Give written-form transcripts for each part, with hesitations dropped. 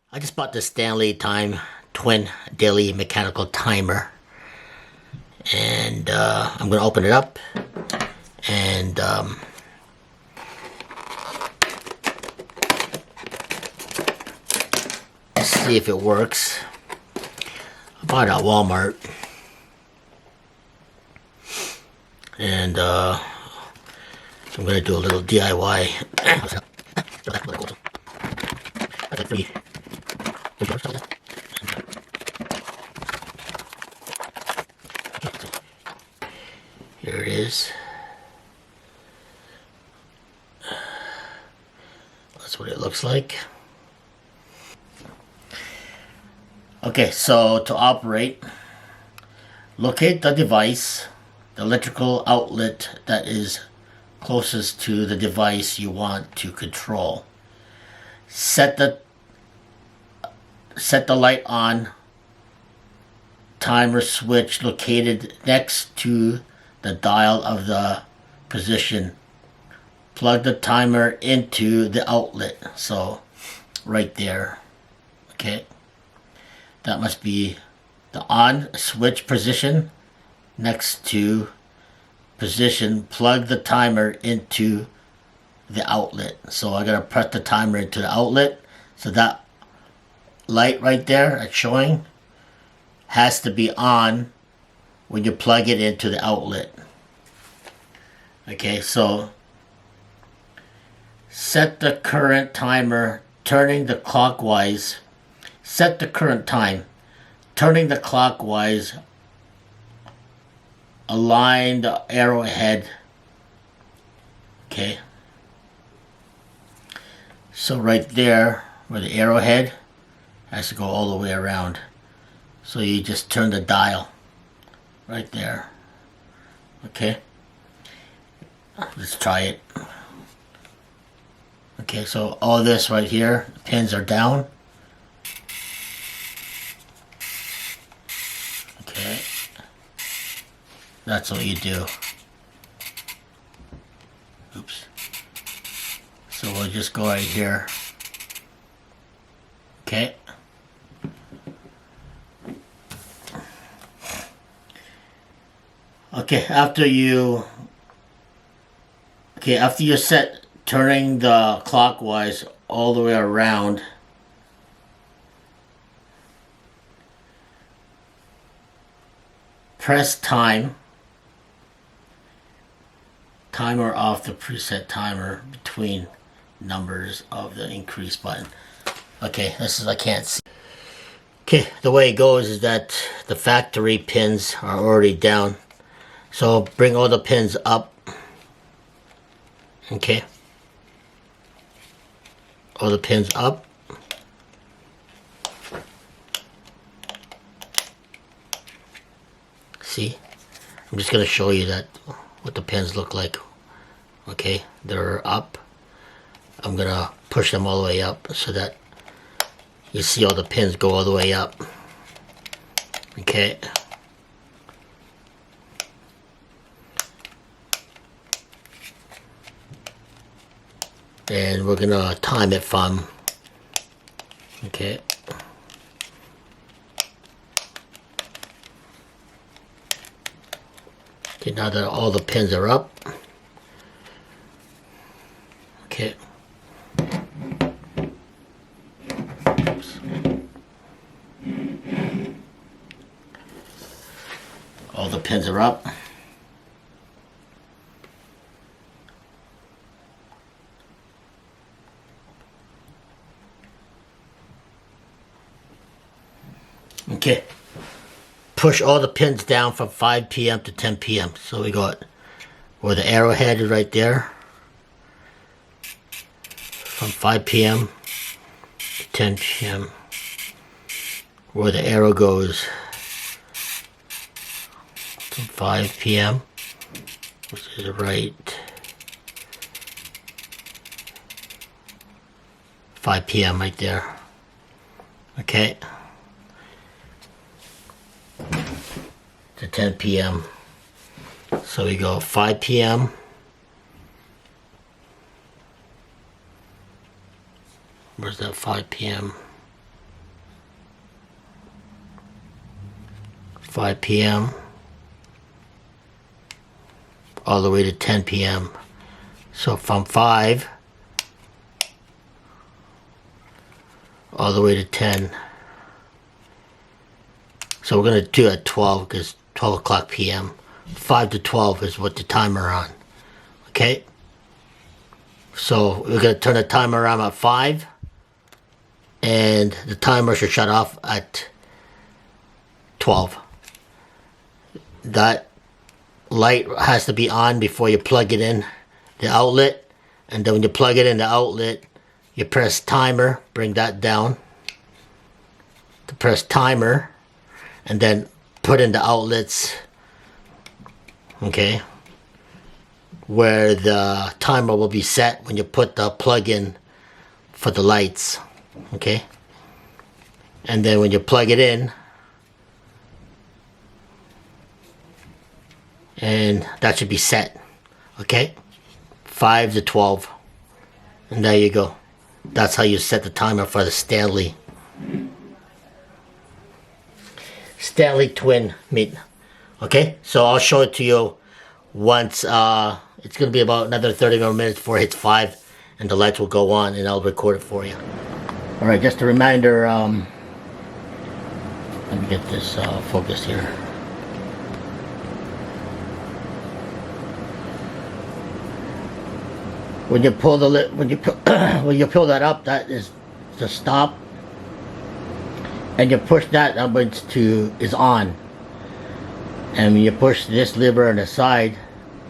I just bought the Stanley Time Twin Daily Mechanical Timer, and I'm going to open it up and see if it works. I bought it at Walmart, and I'm going to do a little DIY. Here it is. That's what it looks like. Okay, so to operate, locate the device, the electrical outlet that is closest to the device you want to control. Set the light on timer switch located next to the dial of the position. Plug the timer into the outlet, so right there. Okay, that must be the on switch position. Next to position, plug the timer into the outlet. So I gotta press the timer into the outlet, so that light right there it's showing has to be on when you plug it into the outlet. Okay, so set the current timer turning the clockwise. Set the current time turning the clockwise. Align the arrowhead. Okay, so right there where the arrowhead has to go all the way around, so you just turn the dial right there. Okay, let's try it. Okay, so all this right here, the pins are down. Okay, that's what you do. Oops. So we'll just go right here. Okay. Okay, after you set turning the clockwise all the way around, press timer off the preset timer between numbers of the increase button. Okay, this is, I can't see. Okay, the way it goes is that the factory pins are already down. So bring all the pins up. Okay. All the pins up. See? I'm just going to show you that what the pins look like. Okay, they're up. I'm going to push them all the way up so that you see all the pins go all the way up. Okay. And we're going to time it from, okay. Okay, now that all the pins are up. Okay. Oops. All the pins are up. Okay, push all the pins down from 5 p.m. to 10 p.m. So we got where the arrowhead is right there. From 5 p.m. to 10 p.m. Where the arrow goes. From 5 p.m. which is right. 5 p.m. right there. Okay. To 10 p.m. So we go 5 p.m. Where's that 5 p.m.? 5 p.m. all the way to 10 p.m. So from 5 all the way to 10. So we're going to do it at 12 because 12 o'clock p.m. 5 to 12 is what the timer on. Okay? So we're going to turn the timer on at 5. And the timer should shut off at 12. That light has to be on before you plug it in the outlet. And then when you plug it in the outlet, you press timer, bring that down. To press timer. And then put in the outlets, okay, where the timer will be set when you put the plug in for the lights, okay. And then when you plug it in, and that should be set, okay, 5 to 12, and there you go. That's how you set the timer for the STANLEY twin meet. Okay, so I'll show it to you once it's gonna be about another 30 more minutes before it hits 5 and the lights will go on, and I'll record it for you. Alright, just a reminder, let me get this focused here. When you pull the when you pull that up, that is the stop. And you push that means is on. And when you push this lever on the side,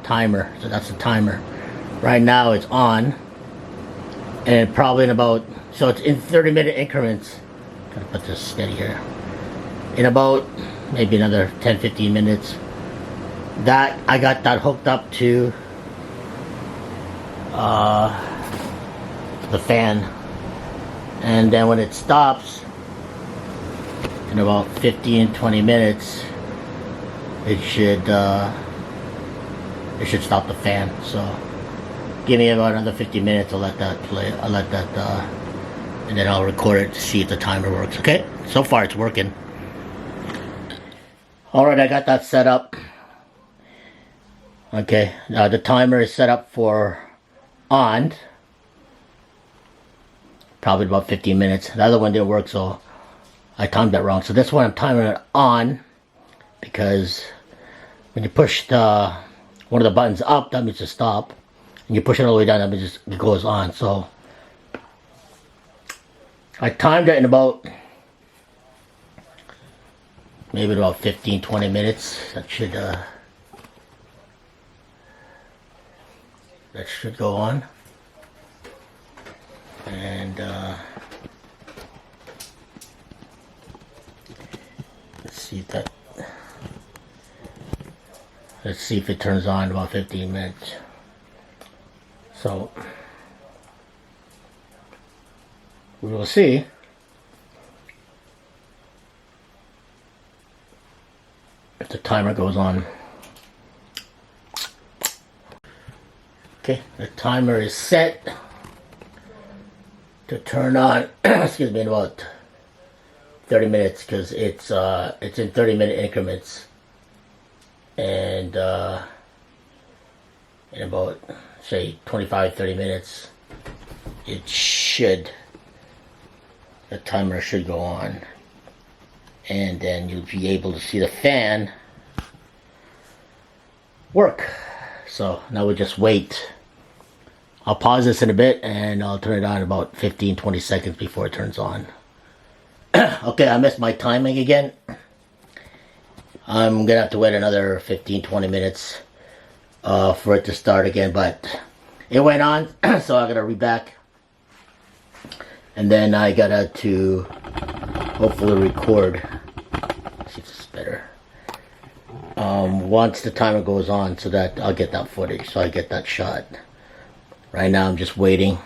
timer. So that's the timer. Right now it's on. And probably in about, so it's in 30-minute increments. Gotta put this steady here. In about maybe another 10-15 minutes. That I got that hooked up to the fan. And then when it stops, in about 15-20 minutes, it should stop the fan. So give me about another 50 minutes. I'll let that play. I'll let that and then I'll record it to see if the timer works. Okay, so far it's working. All right, I got that set up. Okay, now the timer is set up for on. Probably about 15 minutes. The other one didn't work, so I timed that wrong. So this one I'm timing it on, because when you push one of the buttons up, that means to stop. And you push it all the way down, that means it goes on. So I timed it in about maybe about 15-20 minutes. That should go on. And let's see if it turns on in about 15 minutes. So we will see. If the timer goes on. Okay, the timer is set to turn on, excuse me, in about 30 minutes, because it's in 30-minute increments, and in about, say, 25-30 minutes, the timer should go on, and then you'll be able to see the fan work. So now we just wait. I'll pause this in a bit and I'll turn it on about 15-20 seconds before it turns on. Okay, I missed my timing again. I'm gonna have to wait another 15-20 minutes for it to start again, but it went on. So I gotta read back, and then I gotta to hopefully record. Let's see if this is better. Once the timer goes on, so that I'll get that footage, so I get that shot. Right now I'm just waiting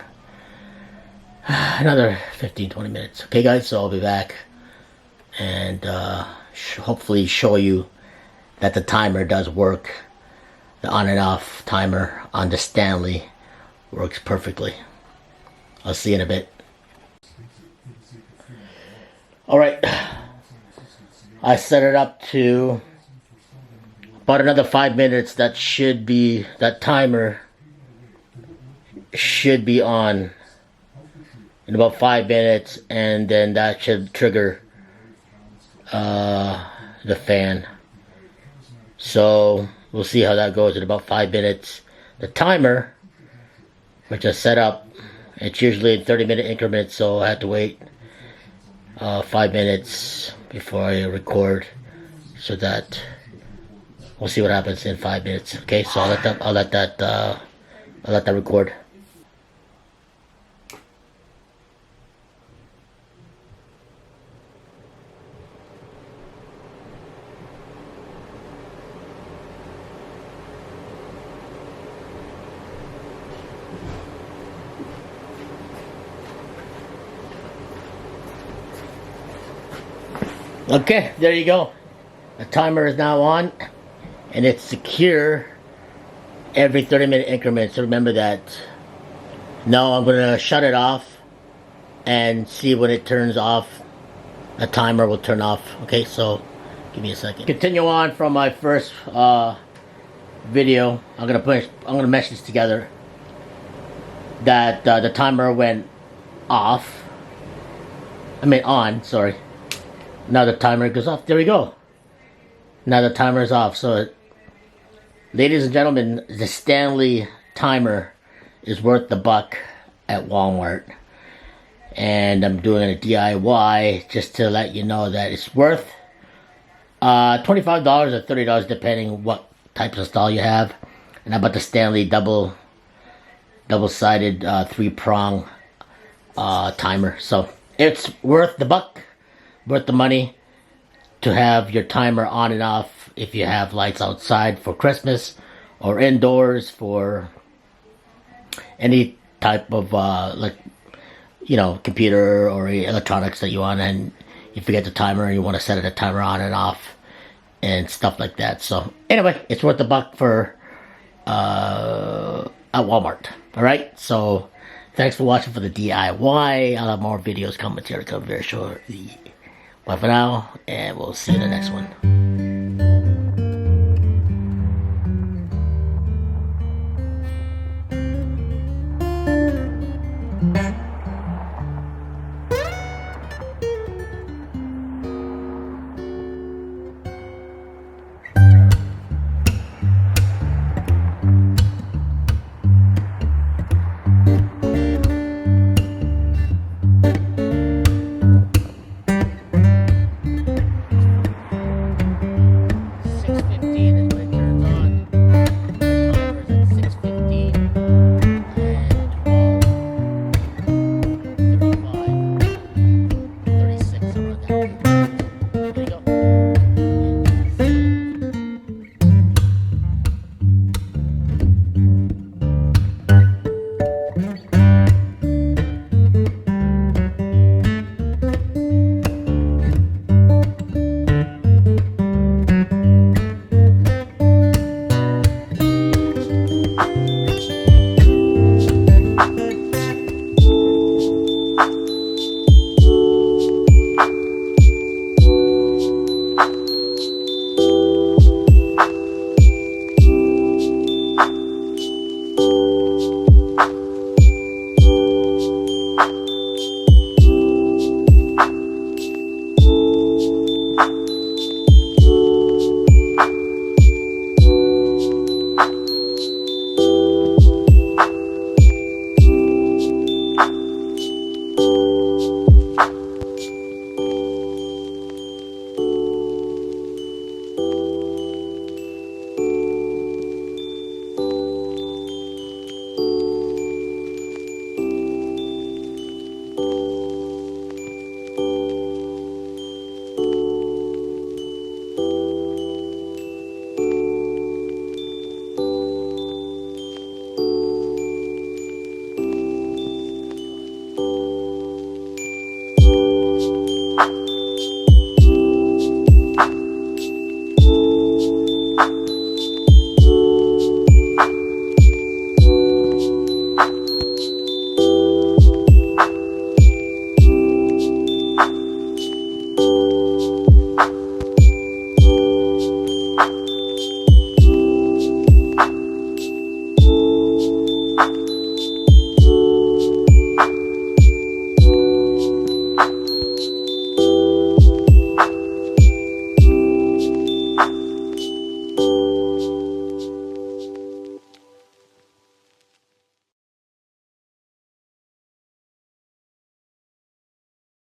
another 15-20 minutes. Okay guys, so I'll be back and hopefully show you that the timer does work. The on and off timer on the STANLEY works perfectly. I'll see you in a bit. Alright, I set it up to about another 5 minutes. That timer should be on in about 5 minutes, and then that should trigger the fan. So we'll see how that goes in about 5 minutes. The timer, which I set up, it's usually in 30-minute increments, so I have to wait 5 minutes before I record, so that we'll see what happens in 5 minutes. Okay, so I'll let that record. Okay, there you go. The timer is now on, and it's secure every 30-minute increments. So remember that. Now I'm going to shut it off and see when it turns off. The timer will turn off. Okay, so give me a second. Continue on from my first video. I'm gonna mesh this together. That the timer went off. I mean on. Sorry. Now the timer goes off. There we go. Now the timer is off. So, ladies and gentlemen, the Stanley timer is worth the buck at Walmart. And I'm doing a DIY just to let you know that it's worth $25 or $30 depending what type of style you have. And I bought the Stanley double-sided 3-prong timer. So it's worth the buck. Worth the money to have your timer on and off if you have lights outside for Christmas or indoors for any type of computer or electronics that you want, and you forget the timer and you want to set the timer on and off and stuff like that. So anyway, it's worth the buck for at Walmart. All right, so thanks for watching for the DIY. I'll have more videos coming here very shortly. Bye for now, and we'll see you in the next one.